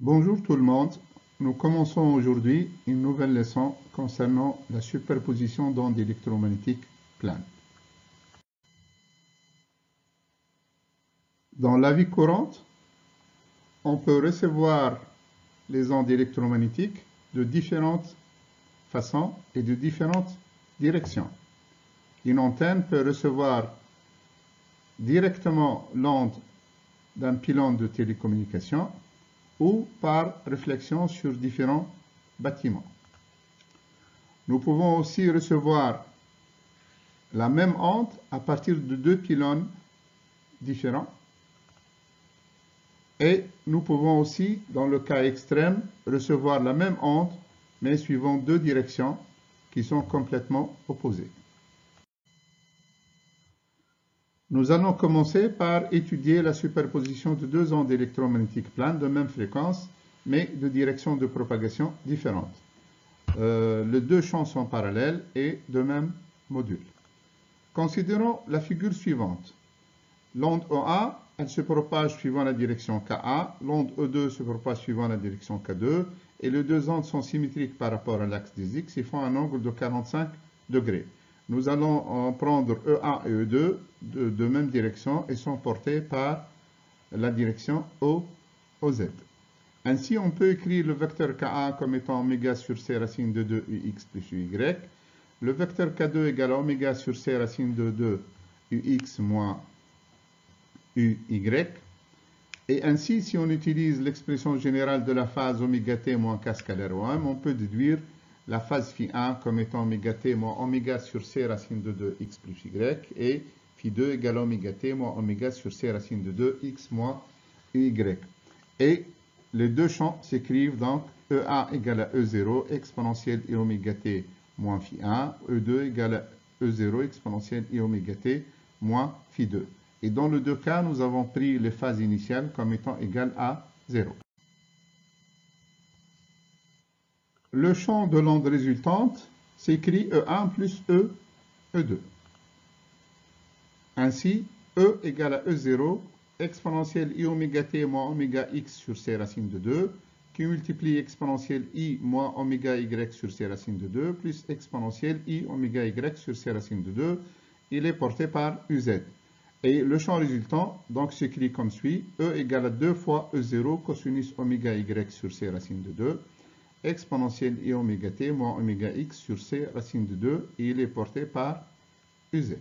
Bonjour tout le monde, nous commençons aujourd'hui une nouvelle leçon concernant la superposition d'ondes électromagnétiques planes. Dans la vie courante, on peut recevoir les ondes électromagnétiques de différentes façons et de différentes directions. Une antenne peut recevoir directement l'onde d'un pylône de télécommunication ou par réflexion sur différents bâtiments. Nous pouvons aussi recevoir la même onde à partir de deux pylônes différents. Et nous pouvons aussi, dans le cas extrême, recevoir la même onde, mais suivant deux directions qui sont complètement opposées. Nous allons commencer par étudier la superposition de deux ondes électromagnétiques planes de même fréquence, mais de directions de propagation différentes. Les deux champs sont parallèles et de même module. Considérons la figure suivante. L'onde OA, elle se propage suivant la direction KA, l'onde E2 se propage suivant la direction K2, et les deux ondes sont symétriques par rapport à l'axe des X et font un angle de 45 degrés. Nous allons prendre EA et E2 de même direction et sont portés par la direction OZ. Ainsi, on peut écrire le vecteur KA comme étant oméga sur C racine de 2 UX plus UY. Le vecteur K2 égale oméga sur C racine de 2 UX moins UY. Et ainsi, si on utilise l'expression générale de la phase oméga t moins K scalaire OM, on peut déduire la phase phi1 comme étant oméga t moins oméga sur C racine de 2 X plus Y et phi2 égale oméga t moins oméga sur C racine de 2 X moins UY. Et les deux champs s'écrivent donc EA égale à E0 exponentielle i oméga t moins phi1, E2 égale à E0 exponentielle i oméga t moins phi2. Et dans les deux cas, nous avons pris les phases initiales comme étant égales à 0. Le champ de l'onde résultante s'écrit E1 plus E2. Ainsi, E égale à E0 exponentielle i oméga t moins oméga x sur C racine de 2 qui multiplie exponentielle i moins oméga y sur C racine de 2 plus exponentielle i oméga y sur C racine de 2. Il est porté par UZ. Et le champ résultant donc s'écrit comme suit. E égale à 2 fois E0 cosinus oméga y sur C racine de 2 exponentielle i oméga t moins oméga x sur C racine de 2 et il est porté par UZ.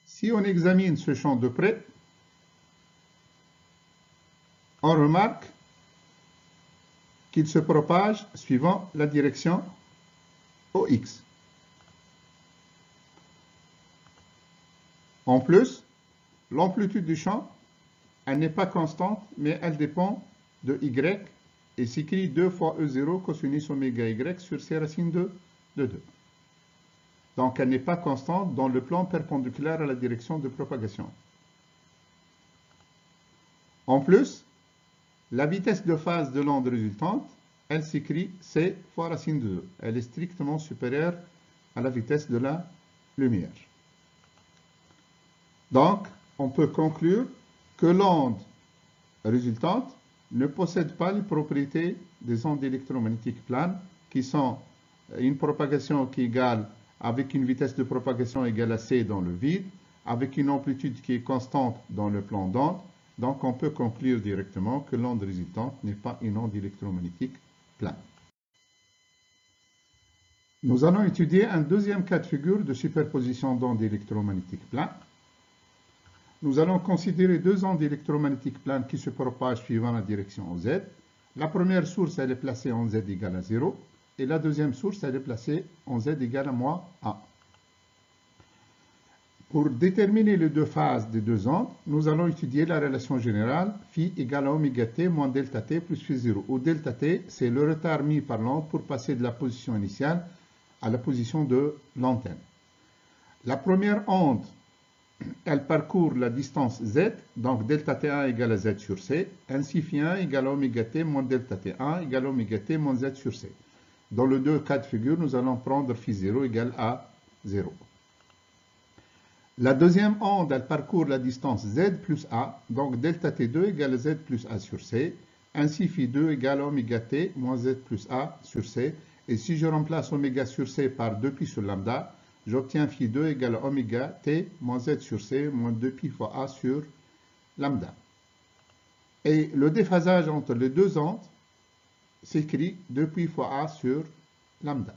Si on examine ce champ de près, on remarque qu'il se propage suivant la direction OX. En plus, l'amplitude du champ, elle n'est pas constante, mais elle dépend de Y et s'écrit 2 fois E0 cosinus oméga Y sur C racine de 2. Donc, elle n'est pas constante dans le plan perpendiculaire à la direction de propagation. En plus, la vitesse de phase de l'onde résultante, elle s'écrit C fois racine de 2. Elle est strictement supérieure à la vitesse de la lumière. Donc, on peut conclure que l'onde résultante ne possède pas les propriétés des ondes électromagnétiques planes, qui sont une propagation qui est égale avec une vitesse de propagation égale à c dans le vide, avec une amplitude qui est constante dans le plan d'onde. Donc, on peut conclure directement que l'onde résultante n'est pas une onde électromagnétique plane. Nous allons étudier un deuxième cas de figure de superposition d'ondes électromagnétiques planes. Nous allons considérer deux ondes électromagnétiques planes qui se propagent suivant la direction OZ. La première source, elle est placée en Z égale à 0. Et la deuxième source, elle est placée en Z égale à moins A. Pour déterminer les deux phases des deux ondes, nous allons étudier la relation générale phi égale à oméga t moins delta t plus phi 0. Où delta t, c'est le retard mis par l'onde pour passer de la position initiale à la position de l'antenne. La première onde, elle parcourt la distance Z, donc delta T1 égale à Z sur C. Ainsi, phi1 égale à oméga t moins delta T1 égale à oméga t moins Z sur C. Dans les deux cas de figure, nous allons prendre phi 0 égale à 0. La deuxième onde, elle parcourt la distance z plus a, donc delta t2 égale z plus a sur c. Ainsi, phi2 égale oméga t moins z plus a sur c. Et si je remplace oméga sur c par 2pi sur lambda, j'obtiens phi2 égale oméga t moins z sur c moins 2pi fois a sur lambda. Et le déphasage entre les deux ondes s'écrit 2pi fois a sur lambda.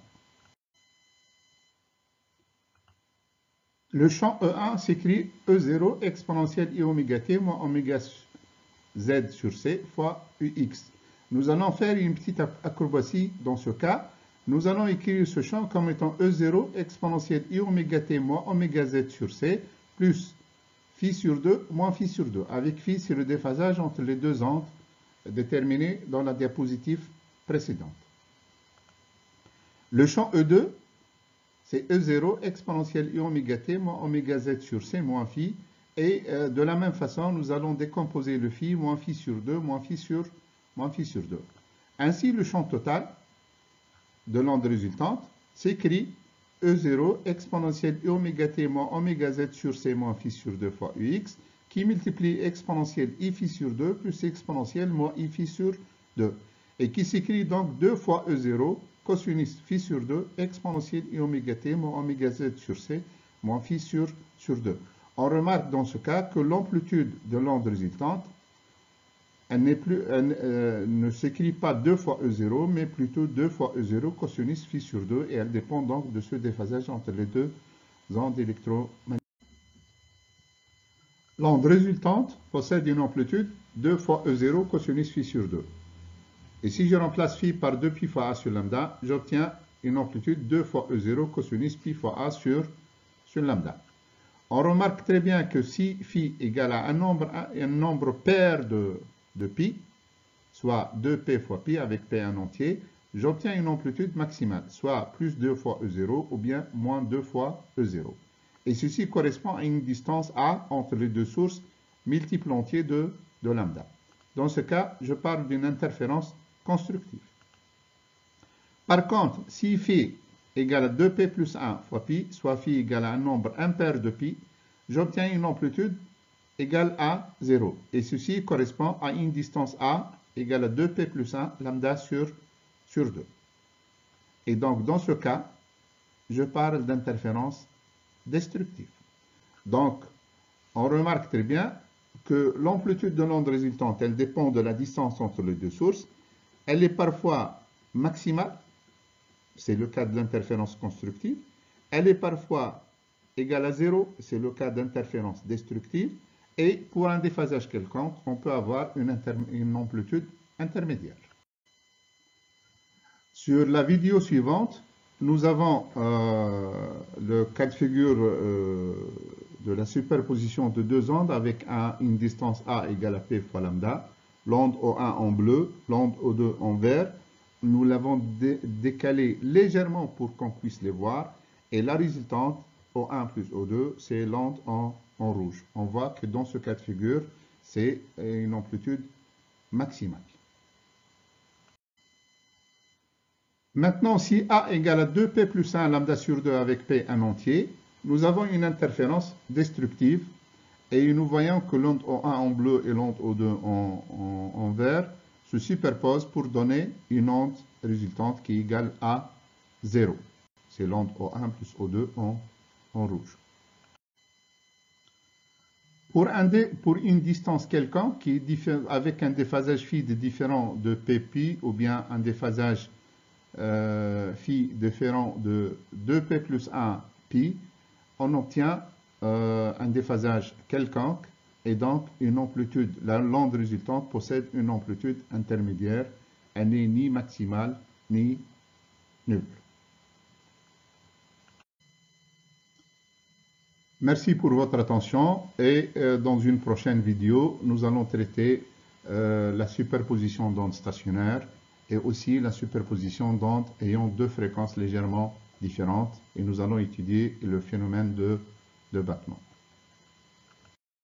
Le champ E1 s'écrit E0 exponentielle i oméga t moins oméga z sur c fois ux. Nous allons faire une petite acrobatie dans ce cas. Nous allons écrire ce champ comme étant E0 exponentielle i oméga t moins oméga z sur c plus phi sur 2 moins phi sur 2. Avec phi, c'est le déphasage entre les deux ondes déterminé dans la diapositive précédente. Le champ E2, c'est E0 exponentielle i oméga t moins oméga z sur c moins phi. Et de la même façon, nous allons décomposer le phi moins phi sur 2 moins phi sur 2. Ainsi, le champ total de l'onde résultante s'écrit E0 exponentielle i oméga t moins oméga z sur c moins phi sur 2 fois ux qui multiplie exponentielle i phi sur 2 plus exponentielle moins i phi sur 2 et qui s'écrit donc 2 fois E0 cosinus phi sur 2 exponentielle i oméga t moins oméga z sur c moins phi sur 2. On remarque dans ce cas que l'amplitude de l'onde résultante elle ne s'écrit pas 2 fois E0, mais plutôt 2 fois E0 cosinus phi sur 2, et elle dépend donc de ce déphasage entre les deux ondes électromagnétiques. L'onde résultante possède une amplitude 2 fois E0 cosinus phi sur 2. Et si je remplace phi par 2pi fois a sur lambda, j'obtiens une amplitude 2 fois E0 cosinus pi fois a sur lambda. On remarque très bien que si phi égale à un nombre pair de pi, soit 2p fois pi avec p en entier, j'obtiens une amplitude maximale, soit plus 2 fois E0 ou bien moins 2 fois E0. Et ceci correspond à une distance a entre les deux sources multiple entier de lambda. Dans ce cas, je parle d'une interférence constructive. Par contre, si phi égale à 2p plus 1 fois pi, soit phi égale à un nombre impair de pi, j'obtiens une amplitude égale à 0. Et ceci correspond à une distance A égale à 2p plus 1 lambda sur 2. Et donc, dans ce cas, je parle d'interférence destructive. Donc, on remarque très bien que l'amplitude de l'onde résultante, elle dépend de la distance entre les deux sources. Elle est parfois maximale, c'est le cas de l'interférence constructive. Elle est parfois égale à 0, c'est le cas d'interférence destructive. Et pour un déphasage quelconque, on peut avoir une amplitude intermédiaire. Sur la vidéo suivante, nous avons le cas de figure de la superposition de deux ondes avec une distance A égale à P fois lambda, l'onde O1 en bleu, l'onde O2 en vert. Nous l'avons décalé légèrement pour qu'on puisse les voir. Et la résultante, O1 plus O2, c'est l'onde en rouge. On voit que dans ce cas de figure, c'est une amplitude maximale. Maintenant, si A égale à 2P plus 1 lambda sur 2 avec P en entier, nous avons une interférence destructive et nous voyons que l'onde O1 en bleu et l'onde O2 en vert se superposent pour donner une onde résultante qui est égale à 0. C'est l'onde O1 plus O2 en rouge. Pour une distance quelconque qui est avec un déphasage phi différent de Pp ou bien un déphasage phi différent de 2p plus 1 pi, on obtient un déphasage quelconque et donc une amplitude. L'onde résultante possède une amplitude intermédiaire. Elle n'est ni maximale ni nulle. Merci pour votre attention et dans une prochaine vidéo, nous allons traiter la superposition d'ondes stationnaires et aussi la superposition d'ondes ayant deux fréquences légèrement différentes et nous allons étudier le phénomène de battement.